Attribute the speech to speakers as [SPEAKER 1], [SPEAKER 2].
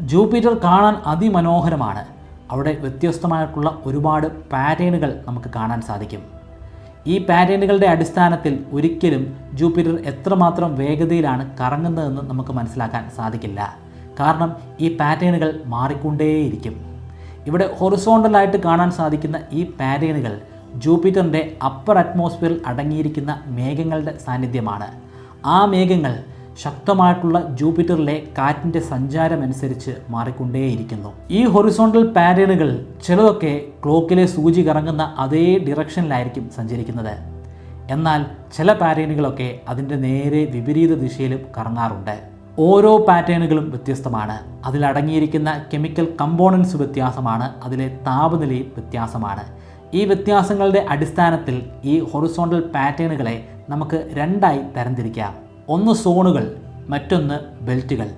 [SPEAKER 1] Jupiter കാണാൻ അതിമനോഹരമാണ്. അവിടെ വ്യത്യസ്തമായിട്ടുള്ള ഒരുപാട് പാറ്റേണുകൾ നമുക്ക് കാണാൻ സാധിക്കും. ഈ പാറ്റേണുകളുടെ അടിസ്ഥാനത്തിൽ ഒരിക്കലും ജൂപ്പിറ്റർ എത്രമാത്രം വേഗതയിലാണ് കറങ്ങുന്നതെന്ന് നമുക്ക് മനസ്സിലാക്കാൻ സാധിക്കില്ല. കാരണം ഈ പാറ്റേണുകൾ മാറിക്കൊണ്ടേയിരിക്കും. ഇവിടെ ഹൊറിസോണ്ടലായിട്ട് കാണാൻ സാധിക്കുന്ന ഈ പാറ്റേണുകൾ ജൂപ്പിറ്ററിൻ്റെ അപ്പർ അറ്റ്മോസ്ഫിയറിൽ അടങ്ങിയിരിക്കുന്ന മേഘങ്ങളുടെ സാന്നിധ്യമാണ്. ആ മേഘങ്ങൾ ശക്തമായിട്ടുള്ള ജൂപ്പിറ്ററിലെ കാറ്റിൻ്റെ സഞ്ചാരമനുസരിച്ച് മാറിക്കൊണ്ടേയിരിക്കുന്നു. ഈ ഹൊറിസോണ്ടൽ പാറ്റേണുകൾ ചിലതൊക്കെ ക്ലോക്കിലെ സൂചി കറങ്ങുന്ന അതേ ഡിറക്ഷനിലായിരിക്കും സഞ്ചരിക്കുന്നത്. എന്നാൽ ചില പാറ്റേണുകളൊക്കെ അതിൻ്റെ നേരെ വിപരീത ദിശയിലും കറങ്ങാറുണ്ട്. ഓരോ പാറ്റേണുകളും വ്യത്യസ്തമാണ്. അതിലടങ്ങിയിരിക്കുന്ന കെമിക്കൽ കമ്പോണൻസ് വ്യത്യാസമാണ്. അതിലെ താപനിലയും വ്യത്യാസമാണ്. ഈ വ്യത്യാസങ്ങളുടെ അടിസ്ഥാനത്തിൽ ഈ ഹൊറിസോണ്ടൽ പാറ്റേണുകളെ നമുക്ക് രണ്ടായി തരംതിരിക്കാം. ഒന്ന് സോണുകൾ, മറ്റൊന്ന് ബെൽറ്റുകൾ.